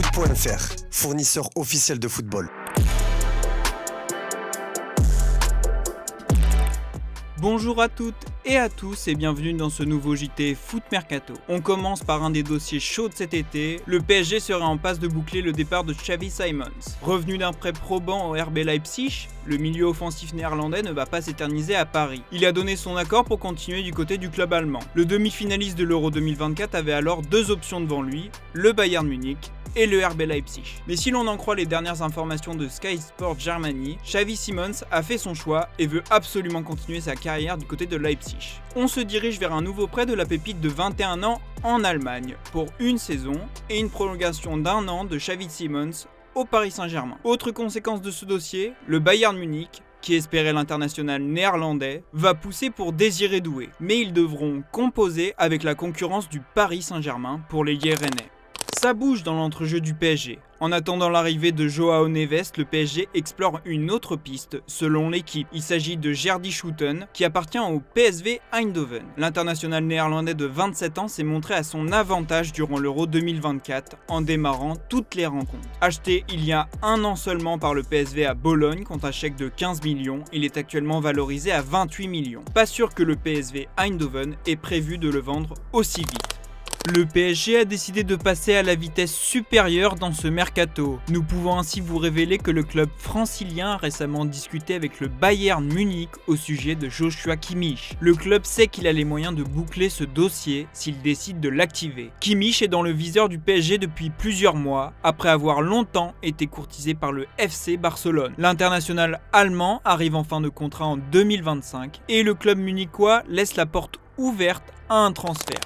Foot.fr, fournisseur officiel de football. Bonjour à toutes et à tous et bienvenue dans ce nouveau JT Foot Mercato. On commence par un des dossiers chauds de cet été. Le PSG serait en passe de boucler le départ de Xavi Simons. Revenu d'un prêt probant au RB Leipzig, le milieu offensif néerlandais ne va pas s'éterniser à Paris. Il a donné son accord pour continuer du côté du club allemand. Le demi-finaliste de l'Euro 2024 avait alors deux options devant lui, le Bayern Munich et le RB Leipzig. Mais si l'on en croit les dernières informations de Sky Sport Germany, Xavi Simons a fait son choix et veut absolument continuer sa carrière du côté de Leipzig. On se dirige vers un nouveau prêt de la pépite de 21 ans en Allemagne pour une saison et une prolongation d'1 an de Xavi Simons au Paris Saint-Germain. Autre conséquence de ce dossier, le Bayern Munich, qui espérait l'international néerlandais, va pousser pour Désiré Doué, mais ils devront composer avec la concurrence du Paris Saint-Germain pour l'ailier rennais. Ça bouge dans l'entrejeu du PSG. En attendant l'arrivée de Joao Neves, le PSG explore une autre piste selon l'équipe. Il s'agit de Jerdy Schouten qui appartient au PSV Eindhoven. L'international néerlandais de 27 ans s'est montré à son avantage durant l'Euro 2024 en démarrant toutes les rencontres. Acheté il y a un an seulement par le PSV à Bologne contre un chèque de 15 millions, il est actuellement valorisé à 28 millions. Pas sûr que le PSV Eindhoven ait prévu de le vendre aussi vite. Le PSG a décidé de passer à la vitesse supérieure dans ce mercato. Nous pouvons ainsi vous révéler que le club francilien a récemment discuté avec le Bayern Munich au sujet de Joshua Kimmich. Le club sait qu'il a les moyens de boucler ce dossier s'il décide de l'activer. Kimmich est dans le viseur du PSG depuis plusieurs mois, après avoir longtemps été courtisé par le FC Barcelone. L'international allemand arrive en fin de contrat en 2025 et le club munichois laisse la porte ouverte à un transfert.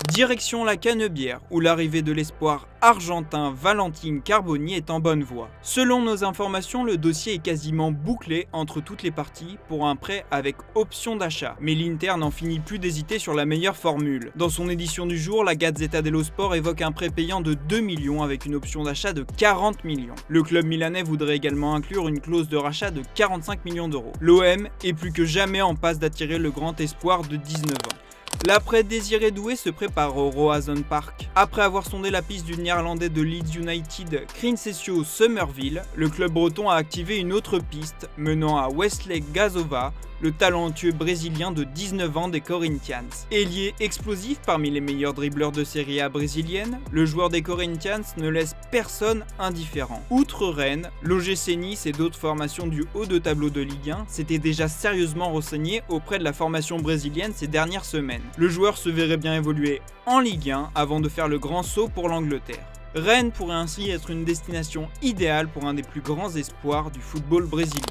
Direction la Canebière, où l'arrivée de l'espoir argentin Valentin Carboni est en bonne voie. Selon nos informations, le dossier est quasiment bouclé entre toutes les parties pour un prêt avec option d'achat. Mais l'Inter n'en finit plus d'hésiter sur la meilleure formule. Dans son édition du jour, la Gazzetta dello Sport évoque un prêt payant de 2 millions avec une option d'achat de 40 millions. Le club milanais voudrait également inclure une clause de rachat de 45 millions d'euros. L'OM est plus que jamais en passe d'attirer le grand espoir de 19 ans. L'après Désiré Doué se prépare au Roazhon Park. Après avoir sondé la piste du néerlandais de Leeds United, Crincesio Summerville, le club breton a activé une autre piste menant à Wesley Gazova, le talentueux brésilien de 19 ans des Corinthians. Ailier explosif parmi les meilleurs dribbleurs de Serie A brésilienne, le joueur des Corinthians ne laisse personne indifférent. Outre Rennes, l'OGC Nice et d'autres formations du haut de tableau de Ligue 1 s'étaient déjà sérieusement renseignées auprès de la formation brésilienne ces dernières semaines. Le joueur se verrait bien évoluer en Ligue 1 avant de faire le grand saut pour l'Angleterre. Rennes pourrait ainsi être une destination idéale pour un des plus grands espoirs du football brésilien.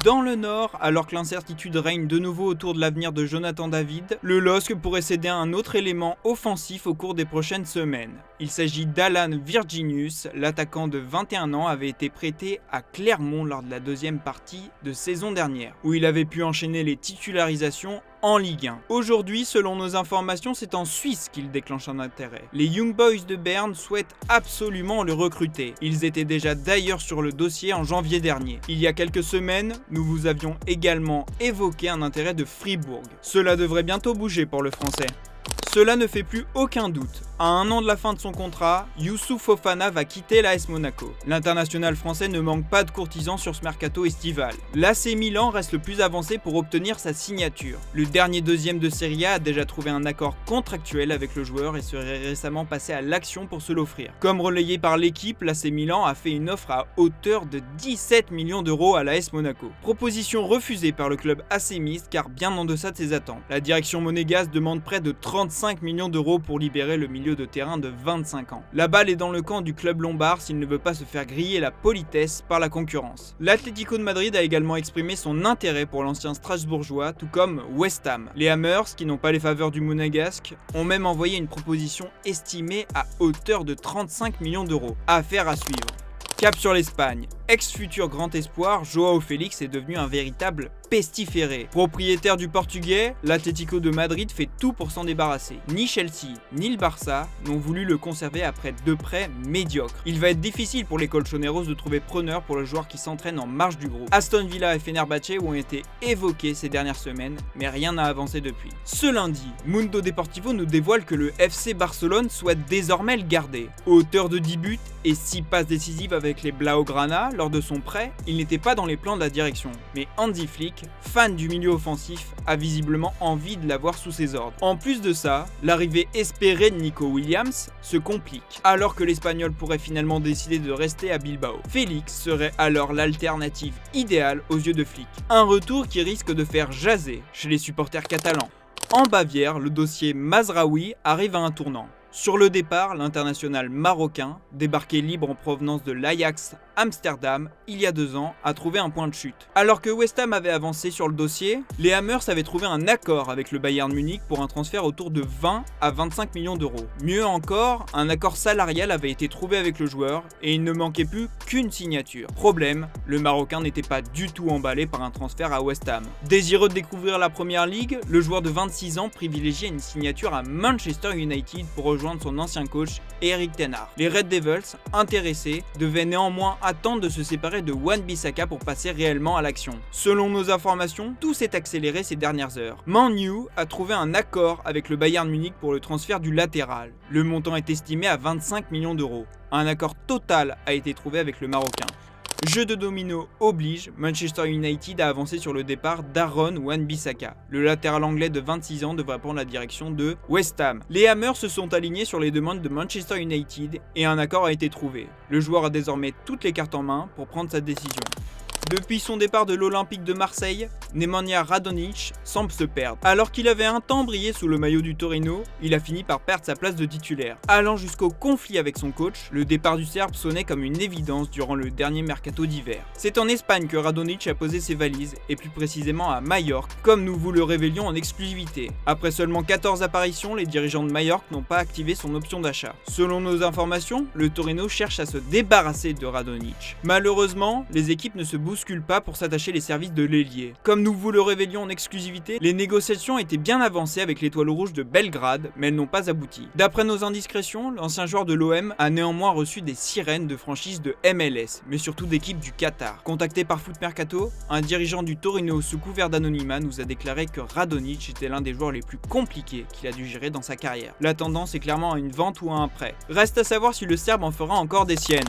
Dans le Nord, alors que l'incertitude règne de nouveau autour de l'avenir de Jonathan David, le LOSC pourrait céder à un autre élément offensif au cours des prochaines semaines. Il s'agit d'Alan Virginius, l'attaquant de 21 ans avait été prêté à Clermont lors de la deuxième partie de saison dernière, où il avait pu enchaîner les titularisations en Ligue 1. Aujourd'hui, selon nos informations, c'est en Suisse qu'il déclenche un intérêt. Les Young Boys de Berne souhaitent absolument le recruter. Ils étaient déjà d'ailleurs sur le dossier en janvier dernier. Il y a quelques semaines, nous vous avions également évoqué un intérêt de Fribourg. Cela devrait bientôt bouger pour le français. Cela ne fait plus aucun doute. À un an de la fin de son contrat, Youssouf Fofana va quitter l'AS Monaco. L'international français ne manque pas de courtisans sur ce mercato estival. L'AC Milan reste le plus avancé pour obtenir sa signature. Le dernier deuxième de Serie A déjà trouvé un accord contractuel avec le joueur et serait récemment passé à l'action pour se l'offrir. Comme relayé par l'équipe, l'AC Milan a fait une offre à hauteur de 17 millions d'euros à l'AS Monaco. Proposition refusée par le club acémiste car bien en deçà de ses attentes. La direction monégasque demande près de 35 millions d'euros pour libérer le milieu de terrain de 25 ans. La balle est dans le camp du club lombard s'il ne veut pas se faire griller la politesse par la concurrence. L'Atlético de Madrid a également exprimé son intérêt pour l'ancien Strasbourgeois, tout comme West Ham. Les Hammers, qui n'ont pas les faveurs du monégasque, ont même envoyé une proposition estimée à hauteur de 35 millions d'euros. Affaire à suivre. Cap sur l'Espagne. ex-futur grand espoir, Joao Félix est devenu un véritable pestiféré. Propriétaire du Portugais, l'Atlético de Madrid fait tout pour s'en débarrasser. Ni Chelsea, ni le Barça n'ont voulu le conserver après 2 prêts médiocres. Il va être difficile pour les Colchoneros de trouver preneur pour le joueur qui s'entraîne en marge du groupe. Aston Villa et Fenerbahçe ont été évoqués ces dernières semaines, mais rien n'a avancé depuis. Ce lundi, Mundo Deportivo nous dévoile que le FC Barcelone souhaite désormais le garder. Auteur de 10 buts et 6 passes décisives avec les Blaugrana lors de son prêt, il n'était pas dans les plans de la direction. Mais Hansi Flick, fan du milieu offensif, a visiblement envie de l'avoir sous ses ordres. En plus de ça, l'arrivée espérée de Nico Williams se complique, alors que l'Espagnol pourrait finalement décider de rester à Bilbao. Félix serait alors l'alternative idéale aux yeux de Flick. Un retour qui risque de faire jaser chez les supporters catalans. En Bavière, le dossier Mazraoui arrive à un tournant. Sur le départ, l'international marocain, débarqué libre en provenance de l'Ajax Amsterdam il y a 2 ans, a trouvé un point de chute. Alors que West Ham avait avancé sur le dossier, les Hammers avaient trouvé un accord avec le Bayern Munich pour un transfert autour de 20 à 25 millions d'euros. Mieux encore, un accord salarial avait été trouvé avec le joueur et il ne manquait plus qu'une signature. Problème, le Marocain n'était pas du tout emballé par un transfert à West Ham. Désireux de découvrir la première ligue, le joueur de 26 ans privilégiait une signature à Manchester United pour rejoindre son ancien coach Erik ten Hag. Les Red Devils, intéressés, devaient néanmoins attendre de se séparer de Wan-Bissaka pour passer réellement à l'action. Selon nos informations, tout s'est accéléré ces dernières heures. Man U a trouvé un accord avec le Bayern Munich pour le transfert du latéral. Le montant est estimé à 25 millions d'euros. Un accord total a été trouvé avec le Marocain. Jeu de domino oblige, Manchester United a avancé sur le départ d'Aaron Wan-Bissaka. Le latéral anglais de 26 ans devrait prendre la direction de West Ham. Les Hammers se sont alignés sur les demandes de Manchester United et un accord a été trouvé. Le joueur a désormais toutes les cartes en main pour prendre sa décision. Depuis son départ de l'Olympique de Marseille, Nemanja Radonjic semble se perdre. Alors qu'il avait un temps brillé sous le maillot du Torino, il a fini par perdre sa place de titulaire. Allant jusqu'au conflit avec son coach, le départ du Serbe sonnait comme une évidence durant le dernier mercato d'hiver. C'est en Espagne que Radonjic a posé ses valises, et plus précisément à Majorque, comme nous vous le révélions en exclusivité. Après seulement 14 apparitions, les dirigeants de Majorque n'ont pas activé son option d'achat. Selon nos informations, le Torino cherche à se débarrasser de Radonjic. Malheureusement, les équipes ne se bousculent pas pour s'attacher les services de l'ailier. Comme nous vous le révélions en exclusivité, les négociations étaient bien avancées avec l'Étoile Rouge de Belgrade, mais elles n'ont pas abouti. D'après nos indiscrétions, l'ancien joueur de l'OM a néanmoins reçu des sirènes de franchise de MLS, mais surtout d'équipes du Qatar. Contacté par Foot Mercato, un dirigeant du Torino sous couvert d'anonymat nous a déclaré que Radonjic était l'un des joueurs les plus compliqués qu'il a dû gérer dans sa carrière. La tendance est clairement à une vente ou à un prêt. Reste à savoir si le Serbe en fera encore des siennes.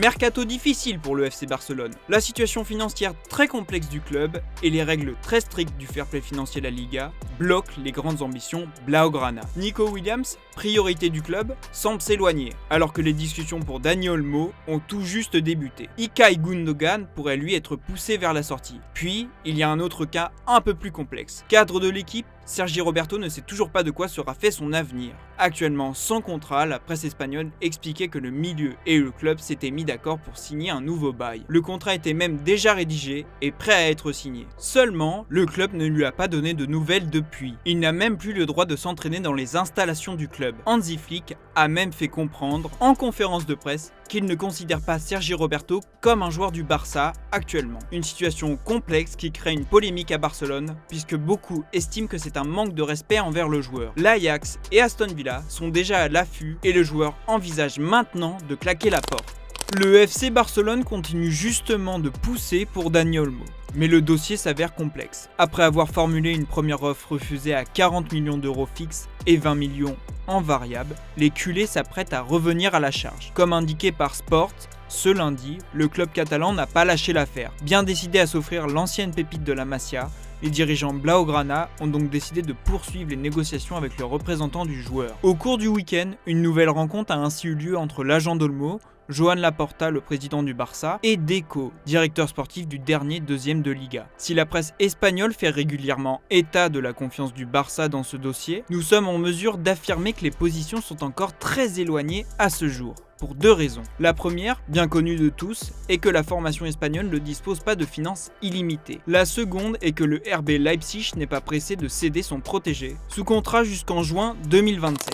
Mercato difficile pour le FC Barcelone. La situation financière très complexe du club et les règles très strictes du fair play financier de la Liga bloquent les grandes ambitions Blaugrana. Nico Williams, priorité du club, semble s'éloigner, alors que les discussions pour Dani Olmo ont tout juste débuté. Ilkay Gundogan pourrait lui être poussé vers la sortie. Puis, il y a un autre cas un peu plus complexe. Cadre de l'équipe, Sergi Roberto ne sait toujours pas de quoi sera fait son avenir. Actuellement sans contrat, la presse espagnole expliquait que le milieu et le club s'étaient mis d'accord pour signer un nouveau bail. Le contrat était même déjà rédigé et prêt à être signé. Seulement, le club ne lui a pas donné de nouvelles depuis. Il n'a même plus le droit de s'entraîner dans les installations du club. Hansi Flick a même fait comprendre en conférence de presse qu'il ne considère pas Sergi Roberto comme un joueur du Barça actuellement. Une situation complexe qui crée une polémique à Barcelone puisque beaucoup estiment que c'est un manque de respect envers le joueur. L'Ajax et Aston Villa sont déjà à l'affût et le joueur envisage maintenant de claquer la porte. Le FC Barcelone continue justement de pousser pour Dani Olmo. Mais le dossier s'avère complexe. Après avoir formulé une première offre refusée à 40 millions d'euros fixes et 20 millions en variable, les culés s'apprêtent à revenir à la charge. Comme indiqué par Sport, ce lundi, le club catalan n'a pas lâché l'affaire. Bien décidé à s'offrir l'ancienne pépite de la Masia, les dirigeants Blaugrana ont donc décidé de poursuivre les négociations avec le représentant du joueur. Au cours du week-end, une nouvelle rencontre a ainsi eu lieu entre l'agent d'Olmo, Joan Laporta, le président du Barça, et Deco, directeur sportif du dernier deuxième de Liga. Si la presse espagnole fait régulièrement état de la confiance du Barça dans ce dossier, nous sommes en mesure d'affirmer que les positions sont encore très éloignées à ce jour. Pour 2 raisons. La première, bien connue de tous, est que la formation espagnole ne dispose pas de finances illimitées. La seconde est que le RB Leipzig n'est pas pressé de céder son protégé, sous contrat jusqu'en juin 2027.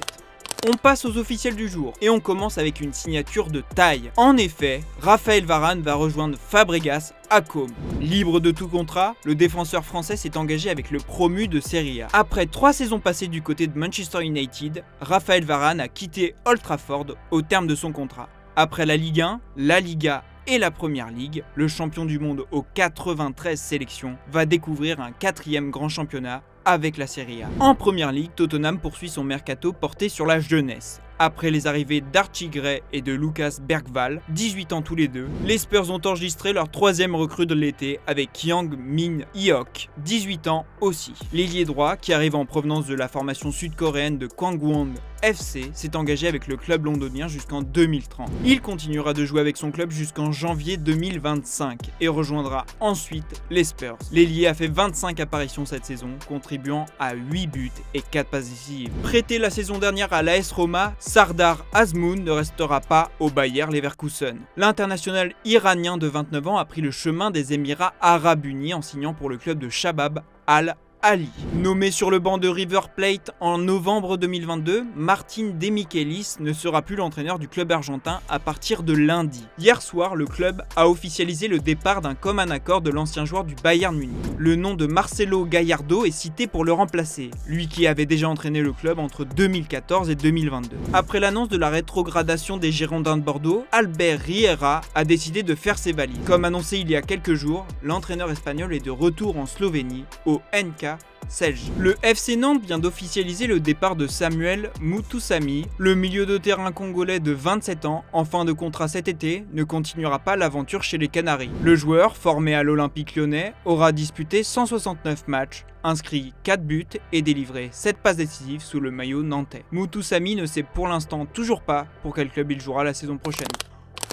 On passe aux officiels du jour et on commence avec une signature de taille. En effet, Raphaël Varane va rejoindre Fabregas à Côme. Libre de tout contrat, le défenseur français s'est engagé avec le promu de Serie A. Après 3 saisons passées du côté de Manchester United, Raphaël Varane a quitté Old Trafford au terme de son contrat. Après la Ligue 1, la Liga et la Première Ligue, le champion du monde aux 93 sélections va découvrir un 4e grand championnat avec la Serie A. En Première Ligue, Tottenham poursuit son mercato porté sur la jeunesse. Après les arrivées d'Archie Gray et de Lucas Bergvall, 18 ans tous les deux, les Spurs ont enregistré leur 3e recrue de l'été avec Yang Min Hyok, 18 ans aussi. L'ailier droit, qui arrive en provenance de la formation sud-coréenne de Kwangwon FC, s'est engagé avec le club londonien jusqu'en 2030. Il continuera de jouer avec son club jusqu'en janvier 2025 et rejoindra ensuite les Spurs. L'ailier a fait 25 apparitions cette saison, contribuant à 8 buts et 4 passes décisives. Prêté la saison dernière à l'AS Roma, Sardar Azmoun ne restera pas au Bayer Leverkusen. L'international iranien de 29 ans a pris le chemin des Émirats Arabes Unis en signant pour le club de Shabab Al-Ali. Nommé sur le banc de River Plate en novembre 2022, Martin Demichelis ne sera plus l'entraîneur du club argentin à partir de lundi. Hier soir, le club a officialisé le départ d'un commun accord de l'ancien joueur du Bayern Munich. Le nom de Marcelo Gallardo est cité pour le remplacer, lui qui avait déjà entraîné le club entre 2014 et 2022. Après l'annonce de la rétrogradation des Girondins de Bordeaux, Albert Riera a décidé de faire ses valises. Comme annoncé il y a quelques jours, l'entraîneur espagnol est de retour en Slovénie, au NK Celje. Le FC Nantes vient d'officialiser le départ de Samuel Mutusami. Le milieu de terrain congolais de 27 ans, en fin de contrat cet été, ne continuera pas l'aventure chez les Canaries. Le joueur, formé à l'Olympique Lyonnais, aura disputé 169 matchs, inscrit 4 buts et délivré 7 passes décisives sous le maillot nantais. Mutusami ne sait pour l'instant toujours pas pour quel club il jouera la saison prochaine.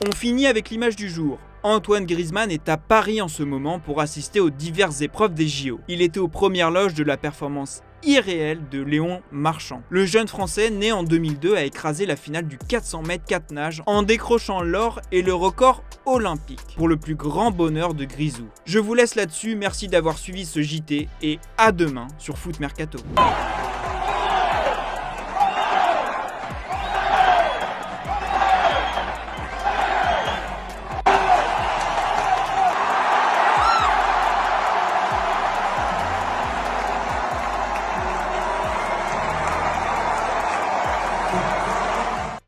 On finit avec l'image du jour. Antoine Griezmann est à Paris en ce moment pour assister aux diverses épreuves des JO. Il était aux premières loges de la performance irréelle de Léon Marchand. Le jeune français, né en 2002, a écrasé la finale du 400 mètres 4 nages en décrochant l'or et le record olympique, pour le plus grand bonheur de Grisou. Je vous laisse là-dessus, merci d'avoir suivi ce JT et à demain sur Foot Mercato.